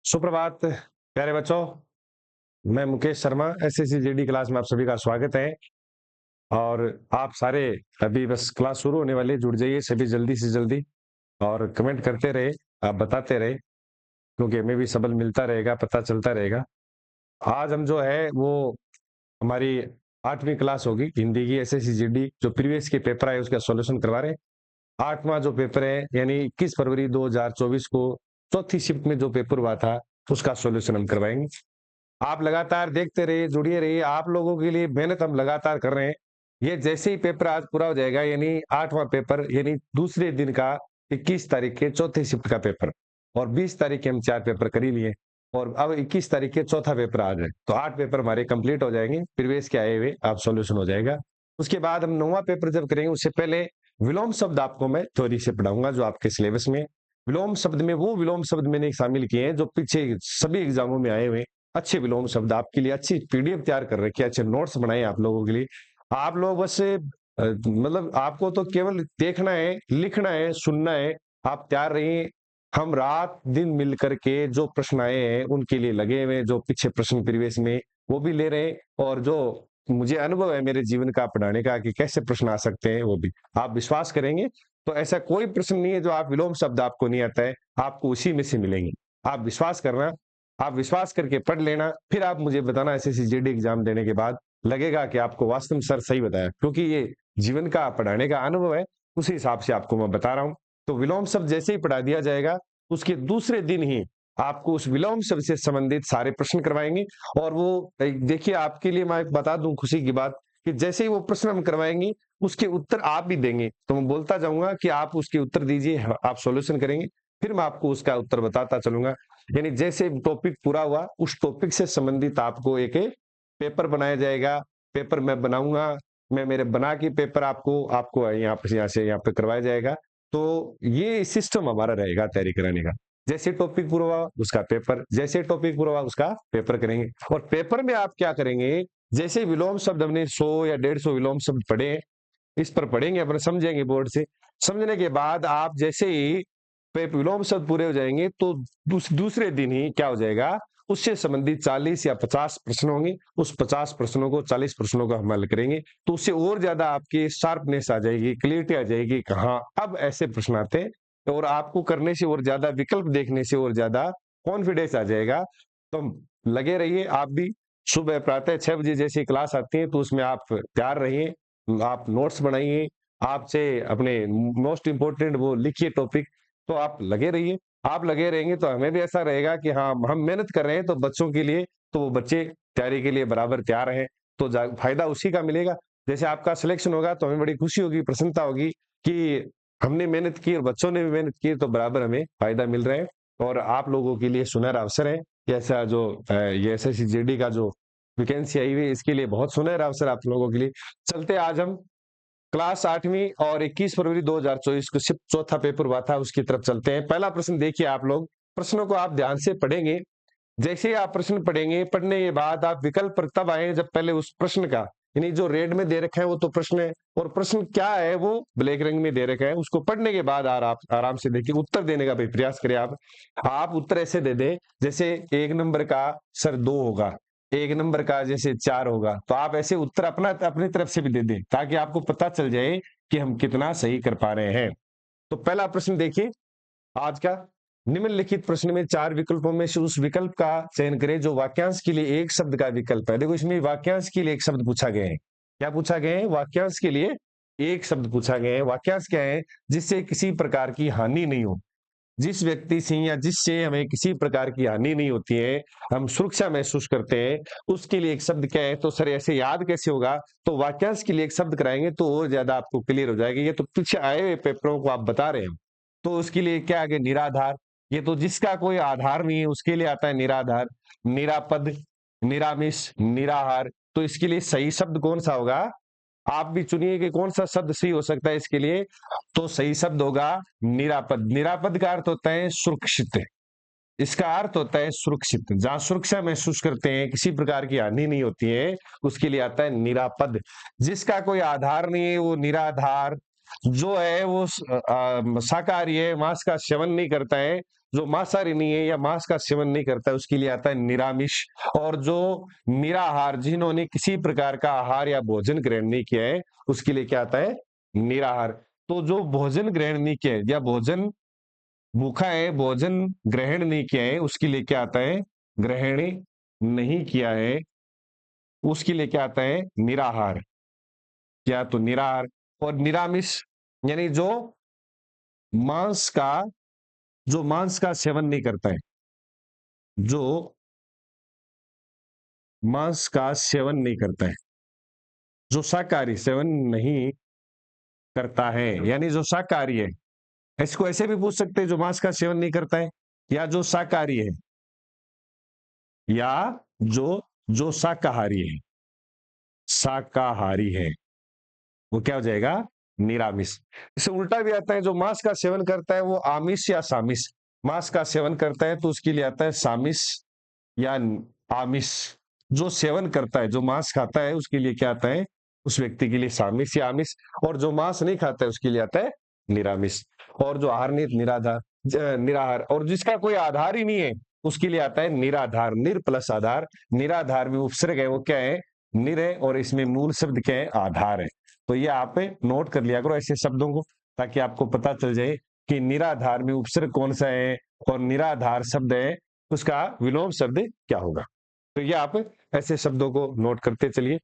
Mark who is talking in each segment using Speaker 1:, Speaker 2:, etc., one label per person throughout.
Speaker 1: सुप्रभात प्यारे बच्चों। मैं Mukesh Sharma SSC GD class में आप सभी का स्वागत है। और आप सारे अभी बस क्लास शुरू होने वाली है, जुड़ जाइए सभी जल्दी से जल्दी और कमेंट करते रहे, आप बताते रहे, क्योंकि हमें भी सबल मिलता रहेगा, पता चलता रहेगा। आज हम जो है वो हमारी 8वीं क्लास होगी हिंदी की एसएससी जीडी, जो प्रीवियस के पेपर आए उसका सॉल्यूशन करवा रहे हैं। 8वां जो पेपर है यानी 21 फरवरी 2024 को चौथी शिफ्ट में जो पेपर हुआ था उसका सॉल्यूशन हम करवाएंगे। आप लगातार देखते रहिए, जुड़िए रहिए, आप लोगों के लिए मेहनत हम लगातार कर रहे हैं। ये जैसे ही पेपर आज पूरा हो जाएगा यानी 8वां पेपर यानी दूसरे दिन का 21 तारीख के चौथे शिफ्ट का पेपर, और 20 तारीख के हम 4 पेपर कर ही लिए, और अब 21 तारीख के चौथा पेपर आ जाए तो 8 पेपर हमारे कंप्लीट हो जाएंगे, प्रीवियस के आए हुए आप सॉल्यूशन हो जाएगा। उसके बाद हम 9वां पेपर जब करेंगे उससे पहले विलोम शब्द आपको मैं थ्योरी से पढ़ाऊंगा जो आपके सिलेबस में। विलोम शब्द में वो विलोम शब्द मैंने शामिल किए हैं जो पीछे सभी एग्जामों में आए हुए अच्छे विलोम शब्द, आपके लिए अच्छी पीडीएफ तैयार कर रखी है, अच्छे नोट्स बनाए आप लोगों के लिए। आप लोग बस मतलब आपको तो केवल देखना है, लिखना है, सुनना है, आप तैयार रहिए। हम रात दिन मिल करके जो प्रश्न आए हैं उनके लिए लगे हुए, जो पीछे प्रश्न प्रीवियस में वो भी ले रहे हैं, और जो मुझे अनुभव है मेरे जीवन का पढ़ाने का कि कैसे प्रश्न आ सकते हैं वो भी आप विश्वास करेंगे तो ऐसा कोई प्रश्न नहीं है जो आप विलोम शब्द आपको नहीं आता है, आपको उसी में से मिलेंगे। आप विश्वास करना, आप विश्वास करके पढ़ लेना, फिर आप मुझे बताना एसएससी जीडी एग्जाम देने के बाद लगेगा कि आपको वास्तव में सर सही बताया, क्योंकि ये जीवन का पढ़ाने का अनुभव है, उसी हिसाब से आपको मैं बता रहा हूँ। तो विलोम शब्द जैसे ही पढ़ा दिया जाएगा उसके दूसरे दिन ही आपको उस विलोम शब्द से संबंधित सारे प्रश्न करवाएंगे। और वो देखिए, आपके लिए मैं बता दूं खुशी की बात कि जैसे ही वो प्रश्न हम करवाएंगे उसके उत्तर आप भी देंगे, तो मैं बोलता जाऊंगा कि आप उसके उत्तर दीजिए, आप सॉल्यूशन करेंगे, फिर मैं आपको उसका उत्तर बताता चलूंगा। यानी जैसे टॉपिक पूरा हुआ उस टॉपिक से संबंधित आपको एक पेपर बनाया जाएगा, पेपर मैं बनाऊंगा, मैं मेरे बना के पेपर आपको आपको यहाँ पे करवाया जाएगा। तो ये सिस्टम हमारा रहेगा तैयारी कराने का। जैसे टॉपिक पूरा हुआ उसका पेपर, जैसे टॉपिक पूरा हुआ उसका पेपर करेंगे। और पेपर में आप क्या करेंगे, जैसे विलोम शब्द हमने 100 या 150 विलोम शब्द पढ़े, इस पर पढ़ेंगे, अपने समझेंगे बोर्ड से। समझने के बाद आप जैसे ही विलोम शब्द पूरे हो जाएंगे तो दूसरे दिन ही क्या हो जाएगा, उससे संबंधित 40 या 50 प्रश्न होंगे, उस 50 प्रश्नों को 40 प्रश्नों का हम हल करेंगे, तो उससे और ज्यादा आपकी शार्पनेस आ जाएगी, क्लियरिटी आ जाएगी, कहाँ अब ऐसे प्रश्न आते हैं, और आपको करने से और ज्यादा, विकल्प देखने से और ज्यादा कॉन्फिडेंस आ जाएगा। तो लगे रहिए आप भी। सुबह प्रातः 6 बजे जैसी क्लास आती है तो उसमें आप तैयार रहिए, आप नोट्स बनाइए, आपसे अपने मोस्ट इंपोर्टेंट वो लिखिए टॉपिक, तो आप लगे रहिए। आप लगे रहेंगे तो हमें भी ऐसा रहेगा कि हाँ हम मेहनत कर रहे हैं तो बच्चों के लिए, तो वो बच्चे तैयारी के लिए बराबर तैयार हैं, तो फायदा उसी का मिलेगा। जैसे आपका सिलेक्शन होगा तो हमें बड़ी खुशी होगी, प्रसन्नता होगी कि हमने मेहनत की और बच्चों ने भी मेहनत की, तो बराबर हमें फायदा मिल रहा है। और आप लोगों के लिए सुनहरा अवसर है, ऐसा जो ये एसएससी जीडी का जो वैकेंसी आई हुई है इसके लिए बहुत सुनहरा अवसर आप लोगों के लिए। चलते आज हम क्लास 8वीं और 21 फरवरी 2024 को शिफ्ट चौथा पेपर हुआ था उसकी तरफ चलते हैं। पहला प्रश्न देखिए आप लोग, प्रश्नों को आप ध्यान से पढ़ेंगे। जैसे ही आप प्रश्न पढ़ेंगे, पढ़ने के बाद आप विकल्प पर तब आए जब पहले उस प्रश्न का, यानी जो रेड में दे रखा है वो तो प्रश्न है, और प्रश्न क्या है वो ब्लैक रंग में दे रखा है, उसको पढ़ने के बाद आप आराम से देखिए, उत्तर देने का भी प्रयास करें। आप उत्तर ऐसे दे दें जैसे 1 नंबर का सर 2 होगा, 1 नंबर का जैसे 4 होगा, तो आप ऐसे उत्तर अपनी तरफ से भी दे दें ताकि आपको पता चल जाए कि हम कितना सही कर पा रहे हैं। तो पहला प्रश्न देखिए आज का, निम्नलिखित प्रश्न में 4 विकल्पों में से उस विकल्प का चयन करें जो वाक्यांश के लिए एक शब्द का विकल्प है। देखो इसमें वाक्यांश के लिए एक शब्द पूछा गया है, क्या पूछा गया है, वाक्यांश के लिए एक शब्द पूछा गया है। वाक्यांश क्या है, जिससे किसी प्रकार की हानि नहीं हो, जिस व्यक्ति से या जिससे हमें किसी प्रकार की हानि नहीं होती है, हम सुरक्षा महसूस करते हैं, उसके लिए एक शब्द क्या है। तो सर ऐसे याद कैसे होगा, तो वाक्यांश के लिए एक शब्द कराएंगे तो और ज्यादा आपको क्लियर हो जाएगा। ये तो पीछे आए हुए पेपरों को आप बता रहे हैं, तो उसके लिए क्या आगे, निराधार, ये तो जिसका कोई आधार नहीं है उसके लिए आता है निराधार। निरापद, निरामिष, निराहार, तो इसके लिए सही शब्द कौन सा होगा, आप भी चुनिए कि कौन सा शब्द सही हो सकता है इसके लिए। तो सही शब्द होगा निरापद। निरापद का अर्थ होता है सुरक्षित, इसका अर्थ होता है सुरक्षित, जहां सुरक्षा महसूस करते हैं, किसी प्रकार की हानि नहीं होती है, उसके लिए आता है निरापद। जिसका कोई आधार नहीं है वो निराधार, जो है वो शाकाहारी है, मांस का सेवन नहीं करता है, जो मांसाहारी नहीं है या मांस का सेवन नहीं करता है उसके लिए आता है निरामिष। और जो निराहार, जिन्होंने किसी प्रकार का आहार या भोजन ग्रहण नहीं किया है उसके लिए क्या आता है, निराहार। तो जो भोजन ग्रहण नहीं किया है या भोजन भूखा है, भोजन ग्रहण नहीं किया है उसके लिए क्या आता है, ग्रहण नहीं किया है उसके लिए क्या आता है, निराहार। क्या, तो निराहार। और निरामिष यानी मांस का जो मांस का सेवन नहीं करता है, जो मांस का सेवन नहीं करता है, जो शाकाहारी सेवन नहीं करता है, यानी जो शाकाहारी है। इसको ऐसे भी पूछ सकते हैं, जो मांस का सेवन नहीं करता है या जो शाकाहारी है, या जो जो शाकाहारी है, शाकाहारी है, वो क्या हो जाएगा, निरामिष। इससे उल्टा भी आता है, जो मांस का सेवन करता है वो आमिष या सामिष। मांस का सेवन करता है तो उसके लिए आता है सामिष या आमिष। जो सेवन करता है, जो मांस खाता है उसके लिए क्या आता है, उस व्यक्ति के लिए सामिष या आमिष। और जो मांस नहीं खाता है उसके लिए आता है निरामिष। और जो आहार नहीं, निराहार। और जिसका कोई आधार ही नहीं है उसके लिए आता है निराधार। निर प्लस आधार, निराधार में उपसर्ग है वो क्या है, निर है, और इसमें मूल शब्द क्या है, आधार है। तो ये आप नोट कर लिया करो ऐसे शब्दों को, ताकि आपको पता चल जाए कि निराधार में उपसर्ग कौन सा है और निराधार शब्द है उसका विलोम शब्द क्या होगा। तो ये आप ऐसे शब्दों को नोट करते चलिए।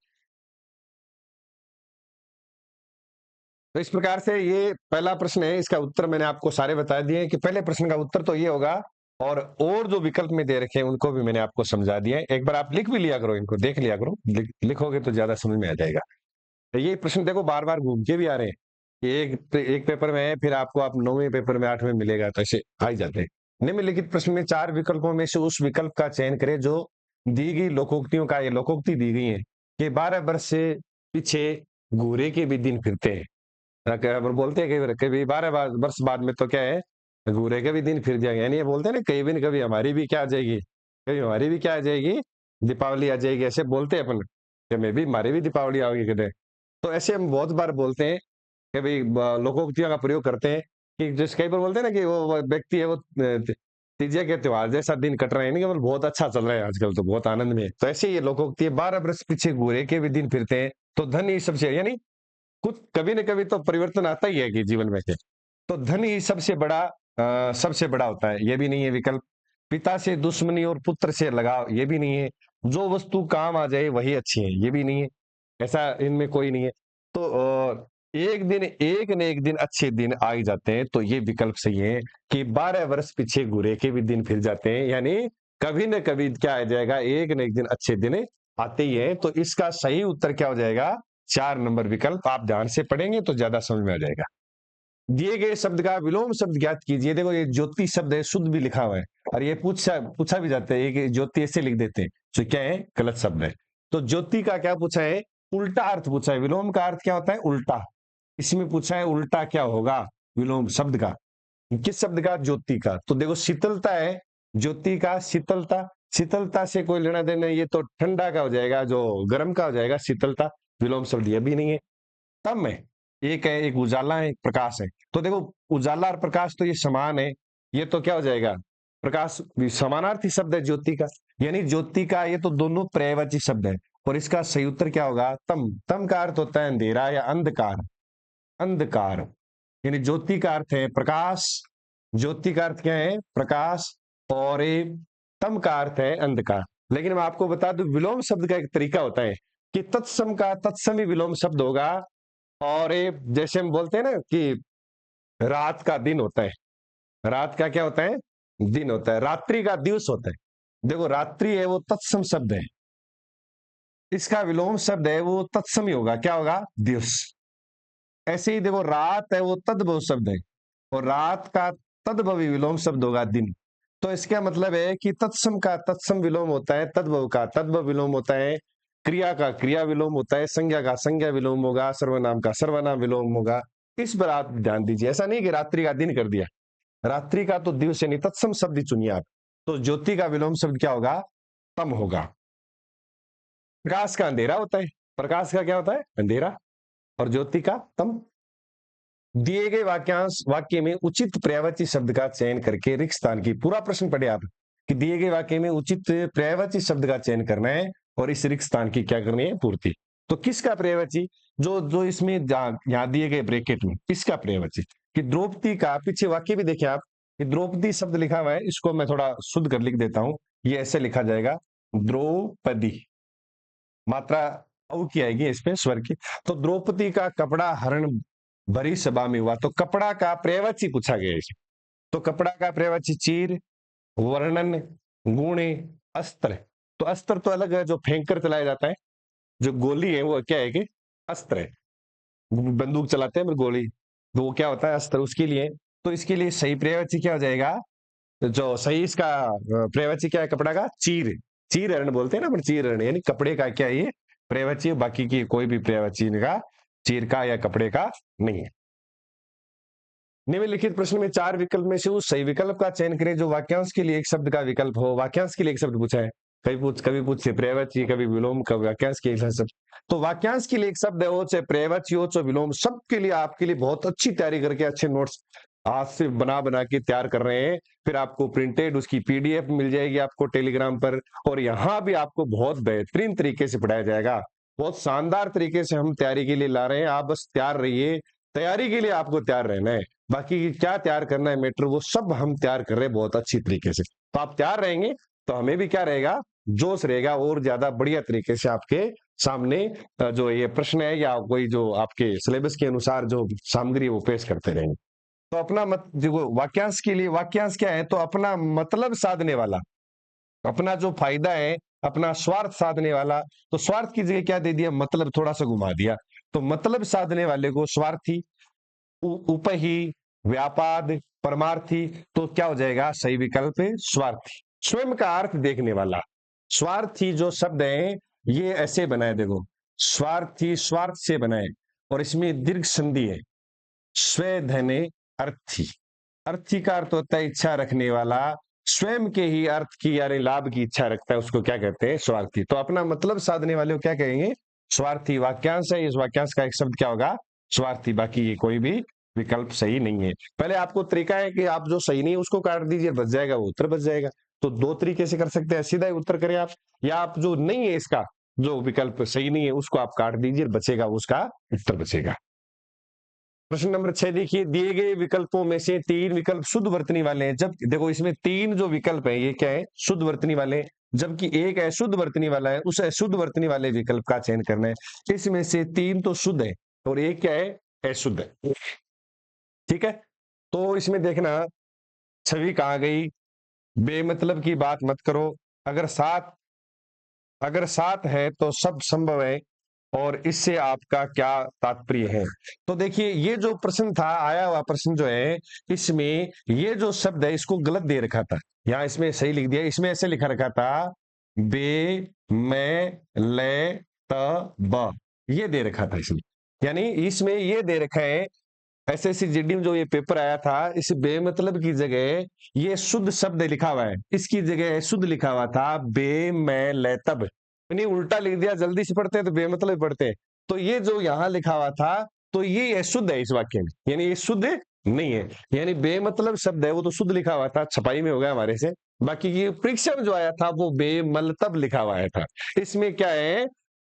Speaker 1: तो इस प्रकार से ये पहला प्रश्न है, इसका उत्तर मैंने आपको सारे बता दिए कि पहले प्रश्न का उत्तर तो ये होगा। और जो विकल्प में दे रखे हैं उनको भी मैंने आपको समझा दिया है। एक बार आप लिख भी लिया करो, इनको देख लिया करो, लिखोगे तो ज्यादा समझ में आ जाएगा। तो ये प्रश्न देखो बार बार घूम के भी आ रहे हैं। एक पेपर में है, फिर आपको आप 9वें पेपर में 8वें मिलेगा, तो ऐसे आ ही जाते हैं। निम्नलिखित प्रश्न में 4 विकल्पों में से उस विकल्प का चयन करें जो दी गई लोकोक्तियों का, ये लोकोक्ति दी गई है कि 12 वर्ष से पीछे घूरे के भी दिन फिरते हैं। बोलते हैं कभी 12 वर्ष बाद में तो क्या है, घूरे के भी दिन फिर जाएंगे। यानी ये बोलते हैं ना, कहीं भी न कभी हमारी भी क्या आ जाएगी, कभी हमारी भी क्या आ जाएगी, दीपावली आ जाएगी। ऐसे बोलते हैं अपन कि मैं भी, हमारी भी दीपावली आओगी कहते। तो ऐसे हम बहुत बार बोलते हैं कि भाई लोकोक्तियों का प्रयोग करते हैं कि जिस कई बार बोलते हैं ना कि वो व्यक्ति है वो तीजे के त्योहार जैसा दिन कट रहे हैं, नहीं केवल बहुत अच्छा चल रहा है आजकल, तो बहुत आनंद में है। तो ऐसे ये लोकोक्ति है, 12 वर्ष पीछे घूरे के भी दिन फिरते हैं, तो धन ही सबसे, यानी कुछ कभी न कभी तो परिवर्तन आता ही है कि जीवन में के। तो धन ही सबसे बड़ा होता है, ये भी नहीं है विकल्प। पिता से दुश्मनी और पुत्र से लगाव, ये भी नहीं है। जो वस्तु काम आ जाए वही अच्छी है, ये भी नहीं है। ऐसा इनमें कोई नहीं है। तो एक न एक दिन अच्छे दिन आ ही जाते हैं, तो ये विकल्प सही है कि 12 वर्ष पीछे घूरे के भी दिन फिर जाते हैं, यानी कभी न कभी क्या आ जाएगा, एक न एक दिन अच्छे दिन आते ही है। तो इसका सही उत्तर क्या हो जाएगा, 4 नंबर विकल्प। आप ध्यान से पढ़ेंगे तो ज्यादा समझ में आ जाएगा। दिए गए शब्द का विलोम शब्द ज्ञात कीजिए। देखो ये ज्योति शब्द है, शुद्ध भी लिखा हुआ है, और ये पूछा पूछा भी जाता है कि ज्योति ऐसे लिख देते हैं, तो क्या है, गलत शब्द है। तो ज्योति का क्या पूछा है, उल्टा अर्थ पूछा है। विलोम का अर्थ क्या होता है, उल्टा। इसमें पूछा है उल्टा क्या होगा विलोम शब्द का, किस शब्द का, ज्योति का। तो देखो शीतलता है, ज्योति का शीतलता, शीतलता से कोई लेना देना, ये तो ठंडा का हो जाएगा, जो गर्म का हो जाएगा शीतलता। विलोम शब्द ये भी नहीं है। तब में एक है, एक उजाला है, एक प्रकाश है। तो देखो उजाला और प्रकाश तो ये समान है, ये तो क्या हो जाएगा, प्रकाश भी समानार्थी शब्द है ज्योति का, यानी ज्योति का ये तो दोनों पर्यायवाची शब्द है। और इसका सही उत्तर क्या होगा, तम। तम का अर्थ होता है अंधेरा या अंधकार, अंधकार। यानी ज्योति का अर्थ है प्रकाश, ज्योति का अर्थ क्या है, प्रकाश। और ये तम का अर्थ है अंधकार। लेकिन मैं आपको बता दूं, विलोम शब्द का एक तरीका होता है कि तत्सम का तत्सम ही विलोम शब्द होगा। और ये जैसे हम बोलते हैं ना कि रात का दिन होता है, रात का क्या होता है, दिन होता है। रात्रि का दिवस होता है। देखो रात्रि है वो तत्सम शब्द है, इसका विलोम शब्द है वो तत्सम ही होगा, क्या होगा, दिवस। ऐसे ही देखो रात है वो तद्भव शब्द है, और रात का तद्भवी विलोम शब्द होगा दिन। तो इसका मतलब है कि तत्सम का तत्सम विलोम होता है, तद्भव का तद्भव विलोम होता है, क्रिया का क्रिया विलोम होता है, संज्ञा का संज्ञा विलोम होगा, सर्वनाम का सर्वनाम विलोम होगा। इस पर आप ध्यान दीजिए, ऐसा नहीं कि रात्रि का दिन कर दिया, रात्रि का तो दिवस यानी तत्सम शब्द ही चुनिए आप। तो ज्योति का विलोम शब्द क्या होगा, तम होगा। प्रकाश का अंधेरा होता है, प्रकाश का क्या होता है, अंधेरा, और ज्योति का तम। दिए गए वाक्यांश वाक्य में उचित पर्यायवाची शब्द का चयन करके रिक्त स्थान की, पूरा प्रश्न पढ़े आप कि दिए गए वाक्य में उचित पर्यायवाची शब्द का चयन करना है और इस रिक्त स्थान की क्या करनी है, पूर्ति। तो किसका पर्यायवाची, जो जो इसमें यहाँ दिए गए ब्रैकेट में किसका पर्यायवाची, कि द्रौपदी का, पीछे वाक्य भी देखें आप कि द्रौपदी शब्द लिखा हुआ है, इसको मैं थोड़ा शुद्ध कर लिख देता हूं। ये ऐसे लिखा जाएगा द्रौपदी, मात्रा औ की आएगी इसमें स्वर की। तो द्रौपदी का कपड़ा हरण भरी सभा में हुआ, तो कपड़ा का पर्यायवाची पूछा गया है। तो कपड़ा का पर्यायवाची चीर, वर्णन, गुण, अस्त्र। तो अस्त्र तो अलग है, जो फेंक कर चलाया जाता है, जो गोली है वो क्या है कि अस्त्र है, बंदूक चलाते हैं गोली, तो वो क्या होता है, अस्त्र, उसके लिए। तो इसके लिए सही पर्यायवाची क्या हो जाएगा, जो सही इसका पर्यायवाची क्या है कपड़ा का, चीर। चीर हरण बोलते हैं ना अपन, चीर हरण यानी कपड़े का क्या है ये पर्यायवाची है, बाकी की कोई भी पर्यायवाची का चीर का या कपड़े का नहीं है। निम्नलिखित प्रश्न में चार विकल्प में से उस सही विकल्प का चयन करें जो वाक्यांश के लिए एक शब्द का विकल्प हो। वाक्यांश के लिए एक शब्द पूछा है, कभी पूछे पर्यायवाची, कभी विलोम, कभी वाक्यांश के एक शब्द। तो वाक्यांश के लिए एक शब्द है, वो चाहे पर्यायवाची हो चाहे विलोम, सबके लिए आपके लिए बहुत अच्छी तैयारी करके अच्छे नोट्स आज से बना बना के तैयार कर रहे हैं। फिर आपको प्रिंटेड उसकी पीडीएफ मिल जाएगी आपको टेलीग्राम पर, और यहाँ भी आपको बहुत बेहतरीन तरीके से पढ़ाया जाएगा। बहुत शानदार तरीके से हम तैयारी के लिए ला रहे हैं, आप बस तैयार रहिए। तैयारी के लिए आपको तैयार रहना है, बाकी क्या तैयार करना है मैटर, वो सब हम तैयार कर रहे हैं बहुत अच्छी तरीके से। तो आप तैयार रहेंगे तो हमें भी क्या रहेगा, जोश रहेगा, और ज्यादा बढ़िया तरीके से आपके सामने जो ये प्रश्न है या कोई जो आपके सिलेबस के अनुसार जो सामग्री है वो पेश करते रहेंगे। तो अपना मत देखो, वाक्यांश के लिए वाक्यांश क्या है, तो अपना मतलब साधने वाला, अपना जो फायदा है, अपना स्वार्थ साधने वाला। तो स्वार्थ की जगह क्या दे दिया, मतलब थोड़ा सा घुमा दिया। तो मतलब साधने वाले को स्वार्थी, उपही, व्यापाद, परमार्थी। तो क्या हो जाएगा सही विकल्प है स्वार्थी। स्वयं का अर्थ देखने वाला, स्वार्थी जो शब्द है ये ऐसे बनाए, देखो स्वार्थी स्वार्थ से बनाए और इसमें दीर्घ संधि है, स्वधने अर्थी। अर्थी का अर्थ होता है इच्छा रखने वाला, स्वयं के ही अर्थ की यानी लाभ की इच्छा रखता है, उसको क्या कहते हैं, स्वार्थी। तो अपना मतलब साधने वाले को क्या कहेंगे, स्वार्थी। वाक्यांश है, इस वाक्यांश का एक शब्द क्या होगा, स्वार्थी। बाकी ये कोई भी विकल्प सही नहीं है। पहले आपको तरीका है कि आप जो सही नहीं है उसको काट दीजिए, बच जाएगा, वो उत्तर बच जाएगा। तो दो तरीके से कर सकते हैं, सीधा ही उत्तर करें आप, या आप जो नहीं है इसका जो विकल्प सही नहीं है उसको आप काट दीजिए, बचेगा उसका उत्तर बचेगा। प्रश्न नंबर 6 देखिए, दिए गए विकल्पों में से तीन विकल्प शुद्ध वर्तनी वाले हैं। जब देखो इसमें तीन जो विकल्प है ये क्या है, शुद्ध वर्तनी वाले, जबकि एक अशुद्ध वर्तनी वाला है। उस अशुद्ध वर्तनी वाले विकल्प का चयन करना है। इसमें से तीन तो शुद्ध है और एक क्या है, अशुद्ध है। ठीक है, तो इसमें देखना छवि कहाँ गई, बेमतलब की बात मत करो। अगर साथ अगर साथ है तो सब संभव है, और इससे आपका क्या तात्पर्य है। तो देखिए ये जो प्रश्न था, आया हुआ प्रश्न जो है, इसमें ये जो शब्द है इसको गलत दे रखा था, यहाँ इसमें सही लिख दिया। इसमें ऐसे लिखा रखा था बे, मैं, ले, त, ब, ये दे रखा था इसमें। यानी इसमें ये दे रखा है, एसएससी जीडी में जो ये पेपर आया था, इस बेमतलब की जगह ये शुद्ध शब्द लिखा हुआ है, इसकी जगह शुद्ध लिखा हुआ था बे, मैं, ले, तब। नहीं उल्टा लिख दिया, जल्दी से पढ़ते हैं तो बेमतलब पढ़ते हैं। तो ये जो यहाँ लिखा हुआ था, तो ये अशुद्ध है इस वाक्य में, यानी ये शुद्ध नहीं है। यानी बेमतलब शब्द है वो तो शुद्ध लिखा हुआ था, छपाई में हो गया हमारे से। बाकी ये परीक्षा में जो आया था वो बेमतलब लिखा हुआ आया था। इसमें क्या है,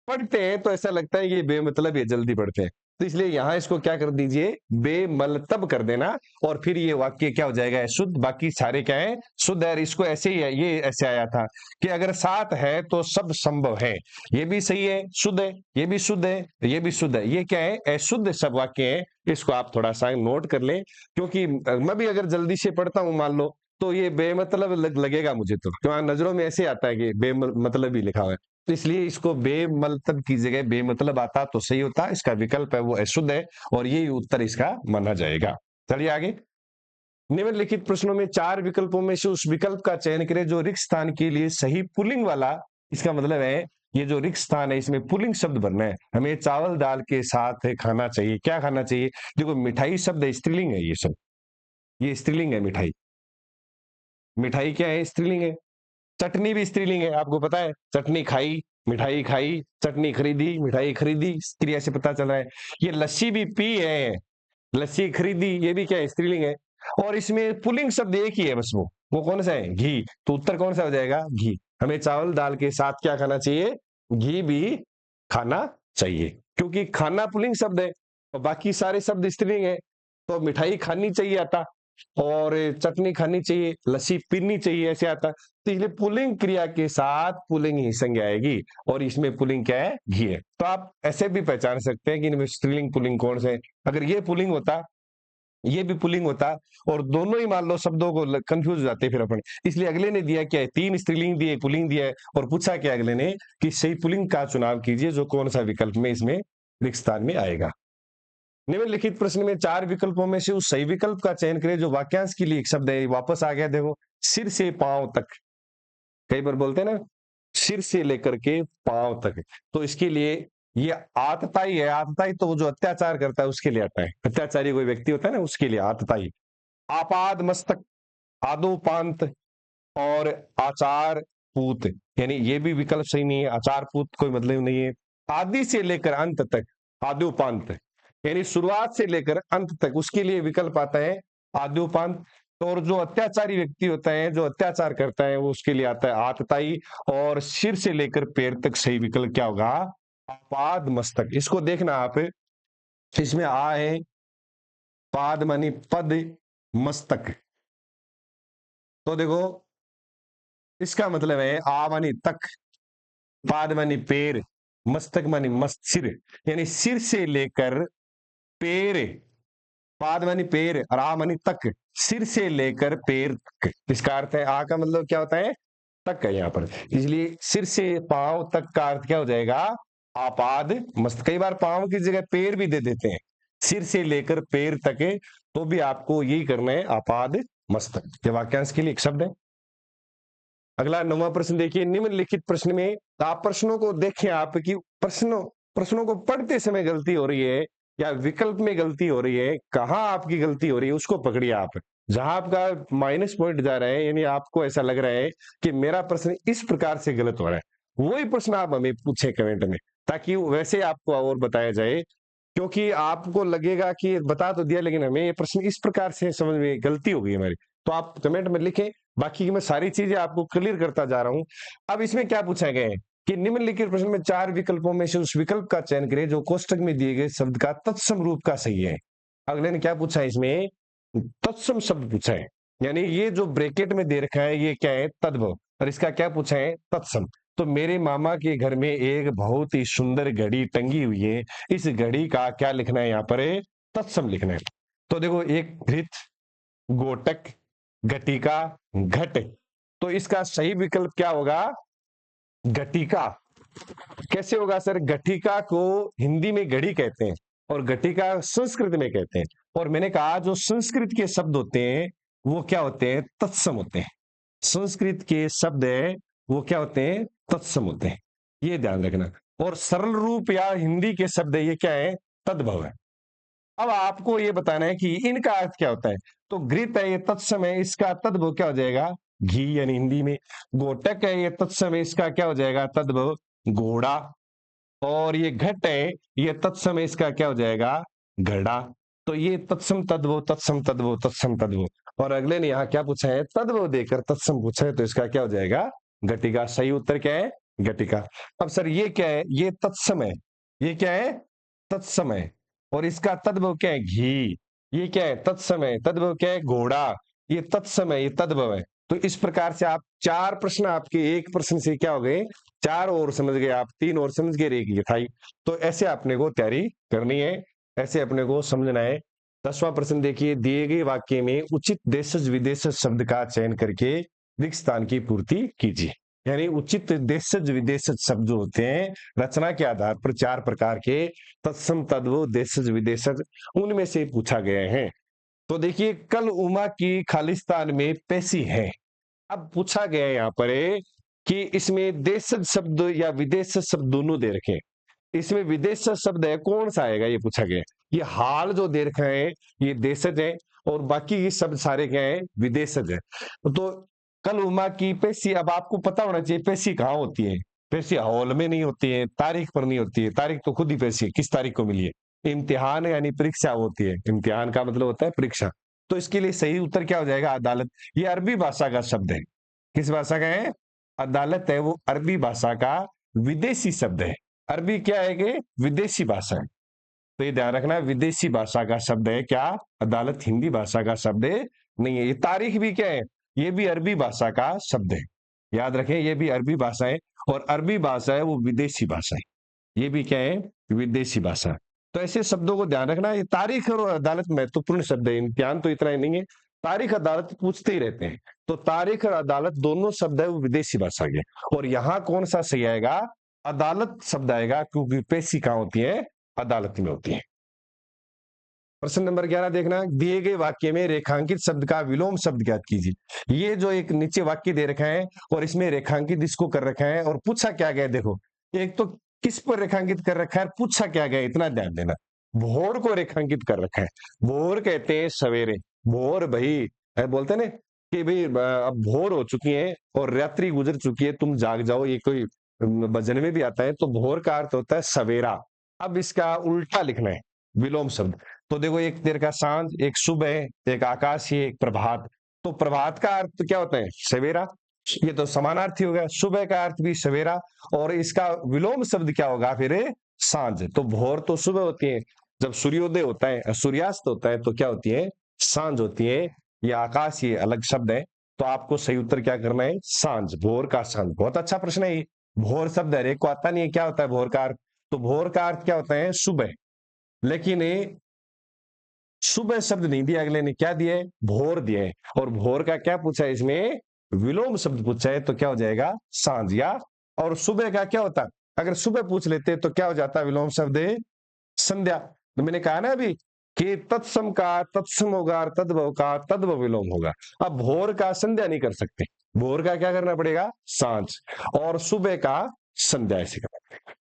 Speaker 1: पढ़ते हैं तो ऐसा लगता है ये बेमतलब, ये जल्दी पढ़ते हैं, तो इसलिए यहां इसको क्या कर दीजिए, बेमतलब कर देना, और फिर ये वाक्य क्या हो जाएगा, शुद्ध। बाकी सारे क्या है, शुद्ध है। इसको ऐसे ही है, ये ऐसे आया था कि अगर साथ है तो सब संभव है, ये भी सही है, शुद्ध है, ये भी शुद्ध है, ये भी शुद्ध है। ये क्या है, अशुद्ध सब वाक्य है। इसको आप थोड़ा सा नोट कर लें, क्योंकि मैं भी अगर जल्दी से पढ़ता हूं मान लो, तो ये बेमतलब लगेगा मुझे, तो क्यों नजरों में ऐसे आता है कि बेमतलब ही लिखा हुआ है। तो इसलिए इसको बेमतलब की जगह बेमतलब आता तो सही होता। इसका विकल्प है वो अशुद्ध है, और यही उत्तर इसका माना जाएगा। चलिए आगे, निम्नलिखित प्रश्नों में चार विकल्पों में से उस विकल्प का चयन करें जो रिक्त स्थान के लिए सही पुल्लिंग वाला। इसका मतलब है ये जो रिक्त स्थान है इसमें पुल्लिंग शब्द भरना है, हमें चावल दाल के साथ खाना चाहिए। क्या खाना चाहिए, देखो मिठाई शब्द है, स्त्रीलिंग है, ये सब ये स्त्रीलिंग है। मिठाई, मिठाई क्या है, स्त्रीलिंग है। चटनी भी स्त्रीलिंग है, आपको पता है, चटनी खाई, मिठाई खाई, चटनी खरीदी, मिठाई खरीदी, क्रिया से पता चल रहा है। ये लस्सी भी पी है, लस्सी खरीदी, ये भी क्या है, स्त्रीलिंग है। और इसमें पुल्लिंग शब्द एक ही है बस, वो कौन सा है, घी। तो उत्तर कौन सा हो जाएगा, घी। हमें चावल दाल के साथ क्या खाना चाहिए, घी भी खाना चाहिए, क्योंकि खाना पुल्लिंग शब्द है और बाकी सारे शब्द स्त्रीलिंग है। तो मिठाई खानी चाहिए आता, और चटनी खानी चाहिए, लस्सी पीनी चाहिए, ऐसे आता। तो इसलिए पुल्लिंग क्रिया के साथ पुल्लिंग ही संज्ञा आएगी, और इसमें पुल्लिंग क्या है, घी है। तो आप ऐसे भी पहचान सकते हैं कि इनमें स्त्रीलिंग पुल्लिंग कौन से है। अगर ये पुल्लिंग होता, ये भी पुल्लिंग होता, और दोनों ही मान लो शब्दों को कंफ्यूज हो जाते फिर अपन। इसलिए अगले ने दिया क्या है, 3 स्त्रीलिंग दिए, पुल्लिंग दिया है, और पूछा क्या अगले ने कि सही पुल्लिंग का चुनाव कीजिए, जो कौन सा विकल्प में इसमें रिक्त स्थान में आएगा। निम्नलिखित प्रश्न में 4 विकल्पों में से उस सही विकल्प का चयन करें जो वाक्यांश के लिए एक शब्द है। वापस आ गया, देखो, सिर से पांव तक। कई बार बोलते हैं ना, सिर से लेकर के पांव तक। तो इसके लिए ये आतताई है। आतताई तो वो जो अत्याचार करता है उसके लिए आता है, अत्याचारी कोई व्यक्ति होता है ना, उसके लिए आतताई। आपाद मस्तक, आदोपांत, और आचार पूत, यानी ये भी विकल्प सही नहीं है। आचार पूत कोई मतलब नहीं है। आदि से लेकर अंत तक, आद्योपांत, यानी शुरुआत से लेकर अंत तक, उसके लिए विकल्प आता है आद्योपांत। और जो अत्याचारी व्यक्ति होता है, जो अत्याचार करता है, वो उसके लिए आता है आतताई। और सिर से लेकर पैर तक सही विकल्प क्या होगा, आपाद मस्तक। इसको देखना आप, इसमें आ है, पाद मानी पद, मस्तक। तो देखो, इसका मतलब है आ मानी तक, पाद मानी पैर, मस्तक मानी मस्त सिर, यानी सिर से लेकर पैर। पाद मानी पैर और आ मानी तक, सिर से लेकर पैर तक। इसका अर्थ है, आ का मतलब क्या होता है, तक है यहाँ पर। इसलिए सिर से पांव तक का अर्थ क्या हो जाएगा, आपाद मस्त। कई बार पांव की जगह पैर भी दे देते हैं, सिर से लेकर पैर तक है, तो भी आपको यही करना है, आपाद मस्तक। ये वाक्यांश के लिए एक शब्द है। अगला 9वां प्रश्न देखिए, निम्नलिखित प्रश्न में, आप प्रश्नों को देखें, आपकी प्रश्नों को पढ़ते समय गलती हो रही है या विकल्प में गलती हो रही है, कहां आपकी गलती हो रही है उसको पकड़िए आप। जहां आपका माइनस पॉइंट जा रहा है, यानी आपको ऐसा लग रहा है कि मेरा प्रश्न इस प्रकार से गलत हो रहा है, वही प्रश्न आप हमें पूछे कमेंट में, ताकि वैसे आपको और बताया जाए। क्योंकि आपको लगेगा कि बता तो दिया, लेकिन हमें ये प्रश्न इस प्रकार से समझ में गलती हो गई हमारी, तो आप कमेंट में लिखें। बाकी की मैं सारी चीजें आपको क्लियर करता जा रहा हूं। अब इसमें क्या पूछा गया है कि निम्नलिखित प्रश्न में 4 विकल्पों में से उस विकल्प का चयन करें जो कोष्टक में दिए गए शब्द का तत्सम रूप का सही है। अगले ने क्या पूछा है, इसमें तत्सम शब्द पूछा है, यानी ये जो ब्रैकेट में दे रखा है ये क्या है, तद्भव, और इसका क्या पूछा है, तत्सम। तो मेरे मामा के घर में एक बहुत ही सुंदर घड़ी टंगी हुई है, इस घड़ी का क्या लिखना है, यहाँ पर तत्सम लिखना है। तो देखो, एक घृत, गोटक, घटिका, घट। तो इसका सही विकल्प क्या होगा, घटिका। कैसे होगा सर, घटिका को हिंदी में घड़ी कहते हैं और घटिका संस्कृत में कहते हैं। और मैंने कहा जो संस्कृत के शब्द होते हैं वो क्या होते हैं, तत्सम होते हैं। संस्कृत के शब्द है वो क्या होते हैं, तत्सम होते हैं, ये ध्यान रखना। और सरल रूप या हिंदी के शब्द है, ये क्या है, तद्भव है। अब आपको ये बताना है कि इनका अर्थ क्या होता है। तो घृत है, ये तत्सम है, इसका तद्भव क्या हो जाएगा, घी, यानी हिंदी में। गोटक है, ये तत्सम है, इसका क्या हो जाएगा, तद्भव घोड़ा। और ये घट है, ये तत्सम है, इसका क्या हो जाएगा, घड़ा। तो ये तत्सम तद्भव, तत्सम तद्भव, तत्सम तद्भव। और अगले ने यहाँ क्या पूछा है, तद्भव देकर तत्सम पूछा है, तो इसका क्या हो जाएगा, घटिका। सही उत्तर क्या है, घटिका। अब सर ये क्या है, ये तत्सम है, ये क्या है, तत्सम है, और इसका तद्भव क्या है, घी। ये क्या है, तत्सम है, तद्भव क्या है, घोड़ा। ये तत्सम है, ये तद्भव है। तो इस प्रकार से आप 4 प्रश्न आपके एक प्रश्न से क्या हो गए, 4 और समझ गए आप, 3 और समझ गए, एक लिखाई। तो ऐसे अपने को तैयारी करनी है, ऐसे अपने को समझना है। 10वां प्रश्न देखिए, दिए गए वाक्य में उचित देशज विदेशज शब्द का चयन करके रिक्त स्थान की पूर्ति कीजिए। यानी उचित देशज विदेशज शब्द जो होते हैं रचना के आधार पर 4 प्रकार के, तत्सम तद्भव देशज विदेशज, उनमें से पूछा गया है। तो देखिए, कल उमा की खालिस्तान में पैसी है। अब पूछा गया है यहाँ पर कि इसमें देशज शब्द या विदेशज शब्द दोनों दे रखे हैं। इसमें विदेशज शब्द है, कौन सा आएगा, ये पूछा गया है। ये हाल जो दे रखा है ये देशज है, और बाकी ये शब्द सारे क्या है, विदेशज है। तो कल उमा की पेशी, अब आपको पता होना चाहिए पेशी कहाँ होती है। पेशी हॉल में नहीं होती है, तारीख पर नहीं होती है। तारीख तो खुद ही पेशी है, किस तारीख को मिली है। इम्तिहान यानी परीक्षा होती है, इम्तिहान का मतलब होता है परीक्षा। तो इसके लिए सही उत्तर क्या हो जाएगा? अदालत। ये अरबी भाषा का शब्द है। किस भाषा का है? अदालत है वो अरबी भाषा का विदेशी शब्द है। अरबी क्या है कि विदेशी भाषा है। तो ये ध्यान रखना, विदेशी भाषा का शब्द है क्या? अदालत हिंदी भाषा का शब्द नहीं है। ये तारीख भी क्या है? ये भी अरबी भाषा का शब्द है। याद रखें, ये भी अरबी भाषा है, और अरबी भाषा है वो विदेशी भाषा है। ये भी क्या है? विदेशी भाषा। तो ऐसे शब्दों को ध्यान रखना। ये तारीख और अदालत महत्वपूर्ण शब्द है। इम्तिहान तो इतना ही नहीं है, तारीख अदालत पूछते ही रहते हैं। तो तारीख और अदालत दोनों शब्द है वो विदेशी भाषा के। और यहाँ कौन सा सही आएगा? अदालत शब्द आएगा, क्योंकि पेशी कहाँ होती है? अदालत में होती है। प्रश्न नंबर 11 देखना, दिए गए वाक्य में रेखांकित शब्द का विलोम शब्द ज्ञात कीजिए। ये जो एक नीचे वाक्य दे रखा है और इसमें रेखांकित इसको कर रखा है, और पूछा क्या गया? देखो, एक तो किस पर रेखांकित कर रखा है, पूछा क्या गया, इतना ध्यान देना। भोर को रेखांकित कर रखा है। भोर कहते हैं सवेरे। भोर भाई बोलते ना कि भाई अब भोर हो चुकी है और रात्रि गुजर चुकी है, तुम जाग जाओ। ये कोई भजन में भी आता है। तो भोर का अर्थ होता है सवेरा। अब इसका उल्टा लिखना है, विलोम शब्द। तो देखो, एक देर का सांझ, एक सुबह, एक आकाशीय, एक प्रभात। तो प्रभात का अर्थ क्या होता है? सवेरा। ये तो समानार्थी हो गया। सुबह का अर्थ भी सवेरा, और इसका विलोम शब्द क्या होगा फिर? सांझ। तो भोर तो सुबह होती है, जब सूर्योदय होता है, सूर्यास्त होता है, तो क्या होती है? सांझ होती है। ये आकाशीय अलग शब्द है। तो आपको सही उत्तर क्या करना है? सांझ। भोर का सांझ। बहुत अच्छा प्रश्न है ये। भोर शब्द हर एक को आता नहीं है, क्या होता है भोर का अर्थ? तो भोर का अर्थ क्या होता है? सुबह। लेकिन सुबह शब्द नहीं दिया, अगले ने क्या दिया है? भोर दिया है। और भोर का क्या पूछा है इसमें? विलोम शब्द पूछा है। तो क्या हो जाएगा? सांझ। या और सुबह का क्या होता? अगर सुबह पूछ लेते तो क्या हो जाता? विलोम शब्द संध्या। तो मैंने कहा ना अभी कि तत्सम का तत्सम होगा, और तद्भव का तद्भव विलोम होगा। अब भोर का संध्या नहीं कर सकते, भोर का क्या करना पड़ेगा? सांझ। और सुबह का संध्या ऐसे करना पड़ेगा।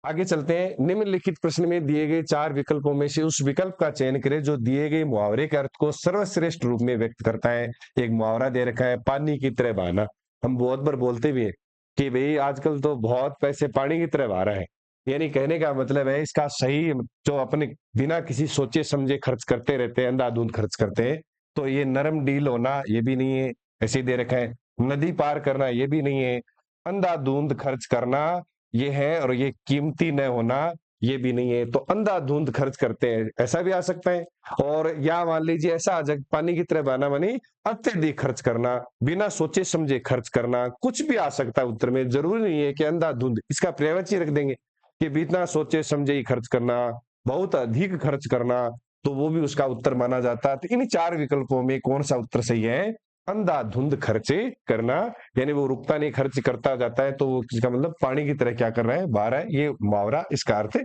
Speaker 1: आगे चलते हैं। निम्नलिखित प्रश्न में दिए गए 4 विकल्पों में से उस विकल्प का चयन करें जो दिए गए मुहावरे के अर्थ को सर्वश्रेष्ठ रूप में व्यक्त करता है। एक मुहावरा दे रखा है, पानी की तरह बहाना। हम बहुत बार बोलते भी है कि भाई आजकल तो बहुत पैसे पानी की तरह बहा रहा है। यानी कहने का मतलब है, इसका सही जो अपने बिना किसी सोचे समझे खर्च करते रहते हैं, अंधाधुंध खर्च करते हैं। तो ये नरम डील होना ये भी नहीं है, ऐसे ही दे रखा है। नदी पार करना ये भी नहीं है। अंधाधुंध खर्च करना ये है, और ये कीमती न होना ये भी नहीं है। तो अंधाधुंध खर्च करते हैं, ऐसा भी आ सकता है। और या मान लीजिए ऐसा आ जाए, पानी की तरह बहाना मानी अत्यधिक खर्च करना, बिना सोचे समझे खर्च करना, कुछ भी आ सकता है उत्तर में। जरूरी नहीं है कि अंधाधुंध। इसका पर्यायवाची रख देंगे कि बिना सोचे समझे ही खर्च करना, बहुत अधिक खर्च करना, तो वो भी उसका उत्तर माना जाता है। तो इन 4 विकल्पों में कौन सा उत्तर सही है? अंधाधुंध खर्च करना। यानी वो रुकता नहीं, खर्च करता जाता है। तो वो इसका मतलब पानी की तरह क्या कर रहा है? बहा रहा है। ये मुहावरा, इसका अर्थ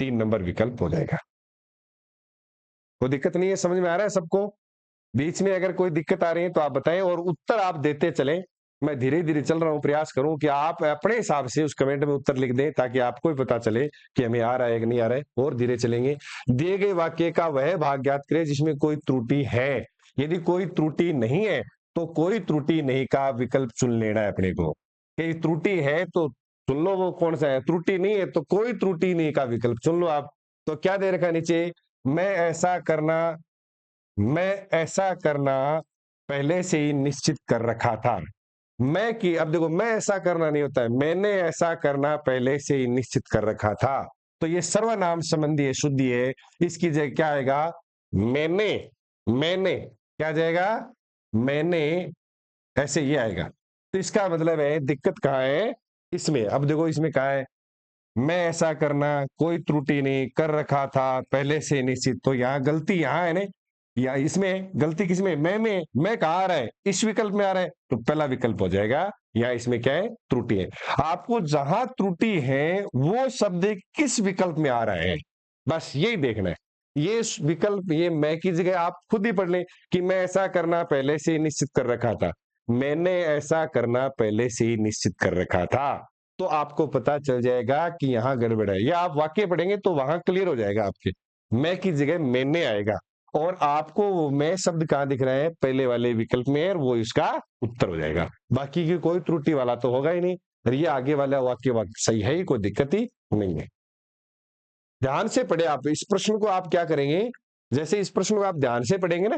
Speaker 1: 3 नंबर विकल्प हो जाएगा। कोई दिक्कत नहीं है? समझ में आ रहा है सबको? बीच में अगर कोई दिक्कत आ रही है तो आप बताएं, और उत्तर आप देते चलें। मैं धीरे धीरे चल रहा हूं, प्रयास करूं कि आप अपने हिसाब से उस कमेंट में उत्तर लिख दें, ताकि आपको भी पता चले कि हमें आ रहा है कि नहीं आ रहा है। और धीरे चलेंगे। दिए गए वाक्य का वह भाग ज्ञात करें जिसमें कोई त्रुटि है। यदि कोई त्रुटि नहीं है तो कोई त्रुटि नहीं का विकल्प चुन लेना है अपने को। कि त्रुटि है तो चुन लो वो कौन सा है, त्रुटि नहीं है तो कोई त्रुटि नहीं का विकल्प चुन लो आप। तो क्या दे रखा है नीचे? मैं ऐसा करना मैं ऐसा करना पहले से ही निश्चित कर रखा था। मैं की अब देखो, मैं ऐसा करना नहीं होता है, मैंने ऐसा करना पहले से ही निश्चित कर रखा था। तो ये सर्वनाम संबंधी है, शुद्धि है। इसकी जगह क्या आएगा? मैंने। मैंने क्या जाएगा? मैंने, ऐसे ये आएगा। तो इसका मतलब है दिक्कत कहाँ है? इसमें। अब देखो इसमें कहा है मैं ऐसा करना, कोई त्रुटि नहीं, कर रखा था, पहले से निश्चित। तो यहाँ गलती यहाँ है ना, या इसमें गलती किसमें? मैं कहाँ आ रहा है? इस विकल्प में आ रहा है। तो पहला विकल्प हो जाएगा। यहाँ इसमें क्या है? त्रुटि है। आपको जहां त्रुटि है वो शब्द किस विकल्प में आ रहा है, बस यही देखना है। ये विकल्प, ये मैं की जगह आप खुद ही पढ़ लें कि मैं ऐसा करना पहले से ही निश्चित कर रखा था। मैंने ऐसा करना पहले से ही निश्चित कर रखा था। तो आपको पता चल जाएगा कि यहां गड़बड़ है। या आप वाक्य पढ़ेंगे तो वहां क्लियर हो जाएगा आपके। मैं की जगह मैंने आएगा। और आपको वो मैं शब्द कहां दिख रहा है? पहले वाले विकल्प में, और वो इसका उत्तर हो जाएगा। बाकी की कोई त्रुटि वाला तो होगा ही नहीं। और ये आगे वाला वाक्य सही है ही, कोई दिक्कत ही नहीं है। ध्यान से पढ़े आप इस प्रश्न को। आप क्या करेंगे, जैसे इस प्रश्न को आप ध्यान से पढ़ेंगे ना,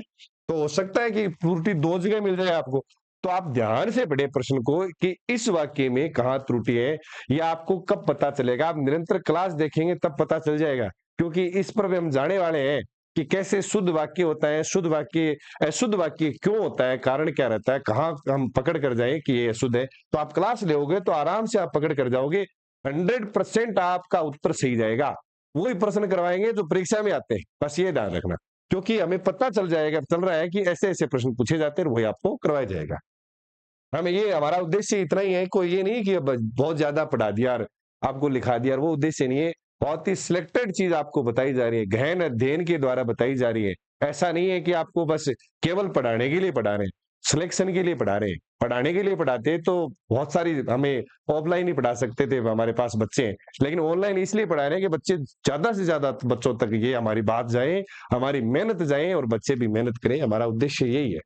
Speaker 1: तो हो सकता है कि त्रुटि दो जगह मिल जाए आपको। तो आप ध्यान से पढ़े प्रश्न को कि इस वाक्य में कहाँ त्रुटि है। या आपको कब पता चलेगा, आप निरंतर क्लास देखेंगे तब पता चल जाएगा, क्योंकि इस पर भी हम जाने वाले हैं कि कैसे शुद्ध वाक्य होता है, शुद्ध वाक्य अशुद्ध वाक्य क्यों होता है, कारण क्या रहता है, कहाँ हम पकड़ कर जाए कि ये अशुद्ध है। तो आप क्लास लेोगे तो आराम से आप पकड़ कर जाओगे, 100% आपका उत्तर सही जाएगा। वही प्रश्न करवाएंगे जो परीक्षा में आते हैं, बस ये ध्यान रखना, क्योंकि हमें पता चल जाएगा, चल रहा है कि ऐसे ऐसे प्रश्न पूछे जाते हैं, वही आपको करवाया जाएगा। हमें ये हमारा उद्देश्य इतना ही है, कोई ये नहीं कि बहुत ज्यादा पढ़ा दिया और आपको लिखा दिया, वो उद्देश्य नहीं है। बहुत ही सिलेक्टेड चीज आपको बताई जा रही है, गहन अध्ययन के द्वारा बताई जा रही है। ऐसा नहीं है कि आपको बस केवल पढ़ाने के लिए पढ़ा रहे हैं, सिलेक्शन के लिए पढ़ा रहे हैं। पढ़ाने के लिए पढ़ाते तो बहुत सारी हमें ऑफलाइन ही पढ़ा सकते थे, हमारे पास बच्चे हैं, लेकिन ऑनलाइन इसलिए पढ़ा रहे हैं कि बच्चे ज्यादा से ज्यादा बच्चों तक ये हमारी बात जाए, हमारी मेहनत जाए और बच्चे भी मेहनत करें। हमारा उद्देश्य यही है।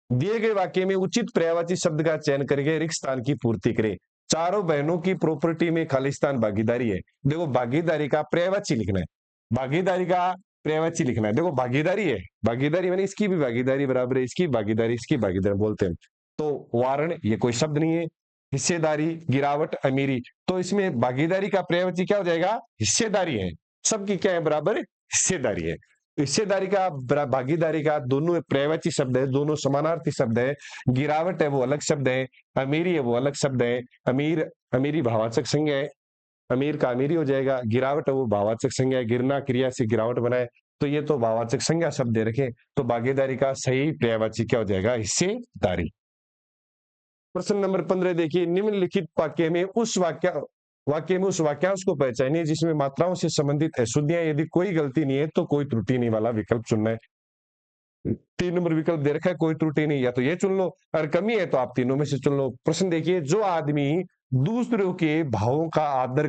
Speaker 1: दिए गए वाक्य में उचित पर्यायवाची शब्द का चयन करके रिक्त स्थान की पूर्ति करें। चारों बहनों की प्रॉपर्टी में खालिस्तान भागीदारी है। देखो भागीदारी का पर्यायवाची लिखना है, भागीदारी का पर्यायवाची लिखना है। देखो भागीदारी है, भागीदारी मैंने इसकी भी भागीदारी बराबर है, इसकी भागीदारी, इसकी भागीदारी बोलते हैं। तो वारण ये कोई शब्द नहीं है। हिस्सेदारी, गिरावट, अमीरी, तो इसमें भागीदारी का पर्यायवाची क्या हो जाएगा, हिस्सेदारी है। सबकी क्या है, बराबर हिस्सेदारी है। हिस्सेदारी का भागीदारी का दोनों पर्यायवाची शब्द है, दोनों समानार्थी शब्द है। गिरावट है वो अलग शब्द है, अमीरी है वो अलग शब्द है। अमीर, अमीरी भाववाचक संज्ञा है, अमीर का अमीरी हो जाएगा। गिरावट है वो भाववाचक संज्ञा है, गिरना क्रिया से गिरावट बनाए, तो ये तो भाववाचक संज्ञा शब्द दे रखे। तो भागीदारी का सही पर्यायवाची क्या हो जाएगा, हिस्सेदारी। प्रश्न नंबर 15 देखिए, निम्नलिखित वाक्य में उस वाक्यांश को पहचानिए जिसमें मात्राओं से संबंधित अशुद्धियां, यदि कोई गलती नहीं है तो कोई त्रुटि नहीं वाला विकल्प चुनना है। 3 नंबर विकल्प दे रखा है, कोई त्रुटि नहीं, या तो ये चुन लो, अगर कमी है तो आप तीनों में से चुन लो। प्रश्न देखिए, जो आदमी दूसरों के भावों का आदर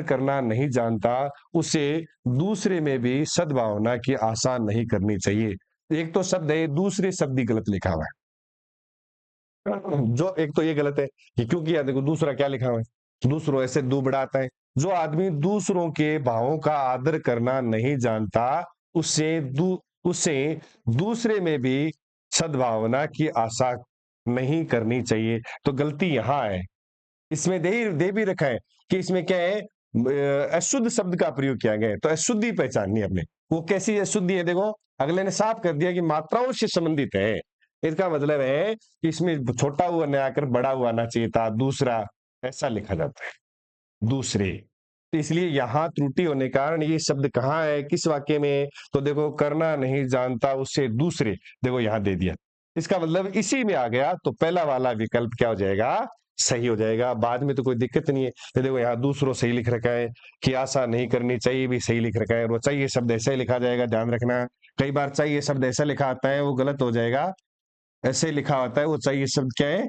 Speaker 1: करना नहीं जानता, उसे दूसरे में भी सद्भावना की आशा नहीं करनी चाहिए। एक तो शब्द है, दूसरे शब्द ही गलत लिखा हुआ है। जो एक तो ये गलत है कि क्यों किया, देखो दूसरा क्या लिखा हुआ है, दूसरों ऐसे दू बढ़ाता है। जो आदमी दूसरों के भावों का आदर करना नहीं जानता, उसे दूसरे में भी सद्भावना की आशा नहीं करनी चाहिए। तो गलती यहां है, इसमें दे भी रखा है कि इसमें क्या है, अशुद्ध शब्द का प्रयोग किया गया है। तो अशुद्धि पहचाननी है अपने, वो कैसी अशुद्धि है, देखो अगले ने साफ कर दिया कि मात्राओं से संबंधित है। इसका मतलब है कि इसमें छोटा हुआ न आकर बड़ा हुआ आना चाहिए था, दूसरा ऐसा लिखा जाता है, दूसरे। तो इसलिए यहां त्रुटि होने के कारण ये शब्द कहाँ है, किस वाक्य में, तो देखो करना नहीं जानता उससे दूसरे, देखो यहां दे दिया, इसका मतलब इसी में आ गया। तो पहला वाला विकल्प क्या हो जाएगा, सही हो जाएगा। बाद में तो कोई दिक्कत नहीं है। तो देखो यहाँ दूसरों सही लिख रखा है, कि आशा नहीं करनी चाहिए भी सही लिख रखा है, और वो चाहिए शब्द ऐसा ही लिखा जाएगा, ध्यान रखना। कई बार चाहिए शब्द ऐसा लिखा आता है वो गलत हो जाएगा, ऐसे लिखा होता है वो चाहिए शब्द क्या है,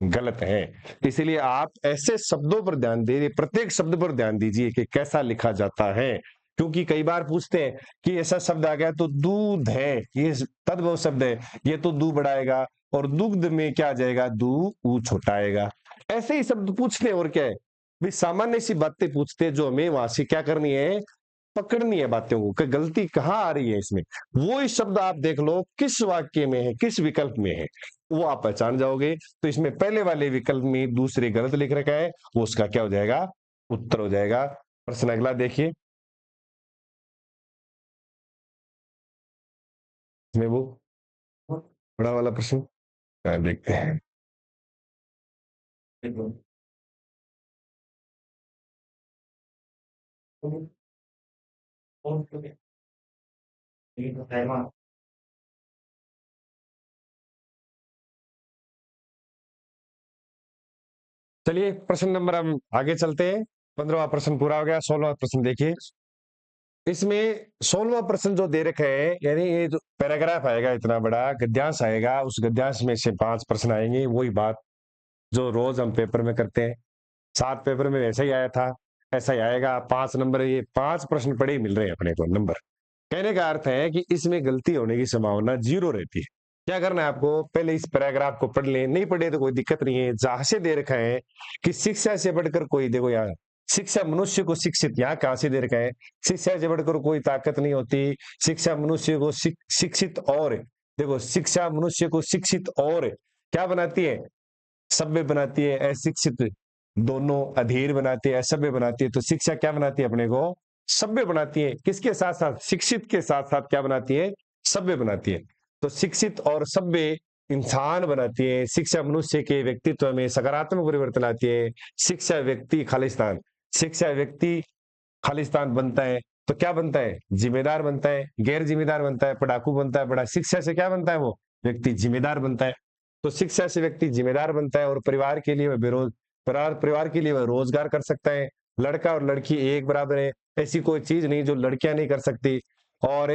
Speaker 1: गलत है। इसीलिए आप ऐसे शब्दों पर ध्यान दीजिए, प्रत्येक शब्द पर ध्यान दीजिए कि कैसा लिखा जाता है। क्योंकि कई बार पूछते हैं कि ऐसा शब्द आ गया तो दूध है, ये तद्भव शब्द है, ये तो दू बढ़ाएगा, और दुग्ध में क्या आ जाएगा, दू ऊ छोटा आएगा। ऐसे ही शब्द पूछते हैं, और क्या है भाई, सामान्य सी बातें पूछते हैं जो हमें वहां से क्या करनी है, पकड़नी है बातों को कि गलती कहाँ आ रही है इसमें। वो ही शब्द आप देख लो किस वाक्य में है, किस विकल्प में है, वो आप पहचान जाओगे। तो इसमें पहले वाले विकल्प में दूसरे गलत लिख रखा है, वो उसका क्या हो जाएगा, उत्तर हो जाएगा। प्रश्न अगला देखिए, इसमें वो बड़ा वाला प्रश्न देखते हैं। चलिए प्रश्न नंबर, हम आगे चलते हैं। 15वां प्रश्न पूरा हो गया। 16वां प्रश्न देखिए, इसमें 16वां प्रश्न जो दे रखे है, यानी ये जो पैराग्राफ आएगा इतना बड़ा गद्यांश आएगा, उस गद्यांश में से 5 प्रश्न आएंगे। वही बात जो रोज हम पेपर में करते हैं, 7 पेपर में वैसा ही आया था, ऐसा ही आएगा। 5 नंबर, ये 5 प्रश्न पड़े ही मिल रहे हैं अपने को नंबर। कहने का अर्थ है कि इसमें गलती होने की संभावना 0 रहती है। क्या करना है आपको, पहले इस पैराग्राफ को पढ़ लें, नहीं पढ़े तो कोई दिक्कत नहीं है। जहां से दे रखा है कि शिक्षा से बढ़कर कोई, देखो यार शिक्षा मनुष्य को शिक्षित, यहाँ कहां से दे रखा है, शिक्षा से बढ़कर कोई ताकत नहीं होती, शिक्षा मनुष्य को शिक्षित और, देखो शिक्षा मनुष्य को शिक्षित और क्या बनाती है, सभ्य बनाती है, अशिक्षित दोनों अधीर बनाती है, असभ्य बनाती है। तो शिक्षा क्या बनाती है, अपने को सभ्य बनाती है, किसके साथ साथ, शिक्षित के साथ साथ क्या बनाती है, सभ्य बनाती है। तो शिक्षित और सभ्य इंसान बनाती है। शिक्षा मनुष्य के व्यक्तित्व में सकारात्मक परिवर्तन लाती है। शिक्षा व्यक्ति खालिस्तान, शिक्षा व्यक्ति खालिस्तान बनता है तो क्या बनता है, जिम्मेदार बनता है, गैर जिम्मेदार बनता है, पढ़ाकू बनता है, बड़ा शिक्षा से क्या बनता है, वो व्यक्ति जिम्मेदार बनता है। तो शिक्षा से व्यक्ति जिम्मेदार बनता है और परिवार के लिए वह परिवार के लिए वह रोजगार कर सकता है। लड़का और लड़की एक बराबर है, ऐसी कोई चीज नहीं जो लड़कियां नहीं कर सकती। और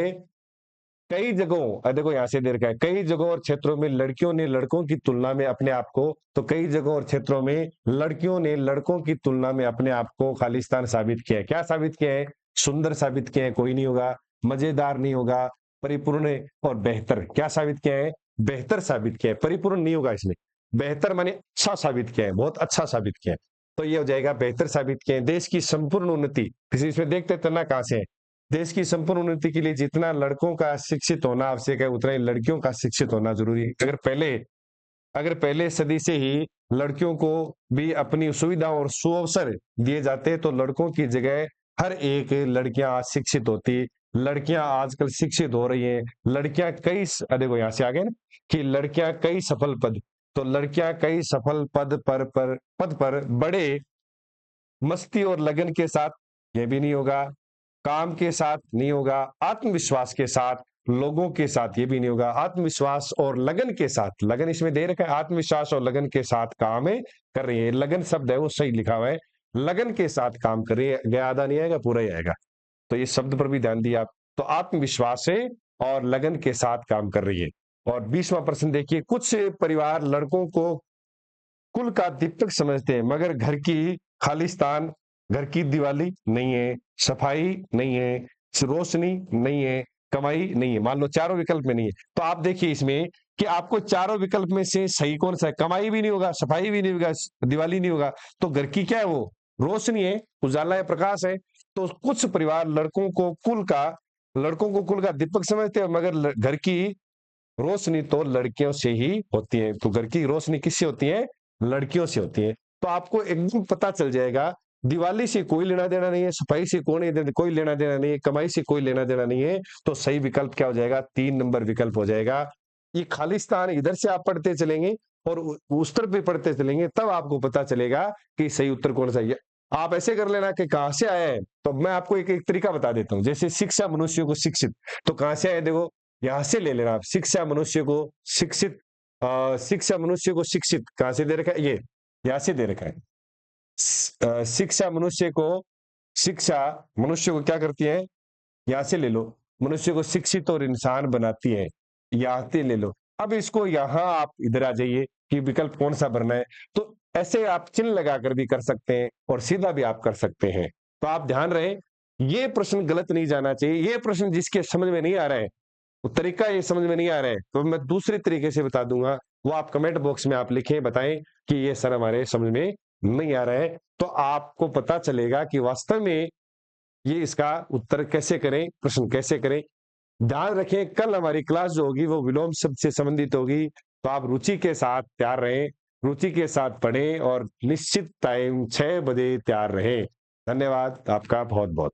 Speaker 1: कई जगहों, देखो यहां से दे रखा है, कई जगहों और क्षेत्रों में लड़कियों ने लड़कों की तुलना में अपने आप को, तो कई जगहों और क्षेत्रों में लड़कियों ने लड़कों की तुलना में अपने आप को खालिस्तान साबित किया है। क्या साबित किया है, सुंदर साबित किया है, कोई नहीं होगा, मजेदार नहीं होगा, परिपूर्ण और बेहतर, क्या साबित किया है, बेहतर साबित किया है, परिपूर्ण नहीं होगा इसमें, बेहतर माने अच्छा साबित किया है, बहुत अच्छा साबित किया है। तो ये हो जाएगा बेहतर साबित किया है। देश की संपूर्ण उन्नति, किसी इसमें देखते तना कहां से है, देश की संपूर्ण उन्नति के लिए जितना लड़कों का शिक्षित होना आवश्यक है उतना ही लड़कियों का शिक्षित होना जरूरी है। अगर पहले सदी से ही लड़कियों को भी अपनी सुविधा और सुअवसर दिए जाते तो लड़कों की जगह हर एक लड़कियां आज शिक्षित होती। लड़कियां आजकल शिक्षित हो रही हैं, लड़कियां कई, देखो यहां से आगे ना कि लड़कियां कई सफल पद, तो लड़कियां कई सफल पद पर बड़े मस्ती और लगन के साथ, ये भी नहीं होगा, काम के साथ नहीं होगा, आत्मविश्वास के साथ, लोगों के साथ, ये भी नहीं होगा, आत्मविश्वास और लगन के साथ, लगन इसमें दे रखा है, आत्मविश्वास और लगन के साथ काम कर रही है, लगन शब्द है वो सही लिखा हुआ है, लगन के साथ काम कर रही है, गया आधा नहीं आएगा, पूरा ही आएगा। तो ये शब्द पर भी ध्यान दिए आप। तो आत्मविश्वास से और लगन के साथ काम कर रही है। और 20वां प्रश्न देखिए, कुछ परिवार लड़कों को कुल का दीपक समझते हैं मगर खालिस्तान घर की दिवाली नहीं है, सफाई नहीं है, रोशनी नहीं है, कमाई नहीं है। मान लो चारों विकल्प में नहीं है, तो आप देखिए इसमें कि आपको चारों विकल्प में से सही कौन सा है, कमाई भी नहीं होगा, सफाई भी नहीं होगा, दिवाली नहीं होगा, तो घर की क्या है, वो रोशनी है, उजाला है, प्रकाश है। तो कुछ परिवार लड़कों को कुल का दीपक समझते हैं मगर घर की रोशनी तो लड़कियों से ही होती है। तो घर की रोशनी किससे होती है, लड़कियों से होती है। तो आपको एकदम पता चल जाएगा, दिवाली से कोई लेना देना नहीं है, सफाई से कोई लेना देना नहीं है, कमाई से कोई लेना देना नहीं है। तो सही विकल्प क्या हो जाएगा, 3 नंबर विकल्प हो जाएगा। ये खालिस्तान इधर से आप पढ़ते चलेंगे और उस तरफ भी पढ़ते चलेंगे, तब आपको पता चलेगा कि सही उत्तर कौन सा है। आप ऐसे कर लेना कि कहां से आया है, तो मैं आपको एक तरीका बता देता हूं। जैसे शिक्षा मनुष्य को शिक्षित, तो कहां से आया, देखो यहां से ले लेना आप, शिक्षा मनुष्य को शिक्षित, शिक्षा मनुष्य को शिक्षित कहां से दे रखा है, ये यहां से दे रखा है। शिक्षा मनुष्य को क्या करती है, यहां से ले लो, मनुष्य को शिक्षित और इंसान बनाती है, यहां से ले लो। अब इसको यहां आप इधर आ जाइए कि विकल्प कौन सा भरना है। तो ऐसे आप चिन्ह लगाकर भी कर सकते हैं और सीधा भी आप कर सकते हैं। तो आप ध्यान रहे, ये प्रश्न गलत नहीं जाना चाहिए। ये प्रश्न जिसके समझ में नहीं आ रहा है, वो तरीका ये समझ में नहीं आ रहा है, तो मैं दूसरे तरीके से बता दूंगा, वो आप कमेंट बॉक्स में आप लिखें, बताएं कि ये सर हमारे समझ में नहीं आ रहा है। तो आपको पता चलेगा कि वास्तव में ये इसका उत्तर कैसे करें, प्रश्न कैसे करें। ध्यान रखें, कल हमारी क्लास जो होगी वो विलोम शब्द से संबंधित होगी। तो आप रुचि के साथ तैयार रहें, रुचि के साथ पढ़ें और निश्चित टाइम 6 बजे तैयार रहें। धन्यवाद आपका बहुत बहुत।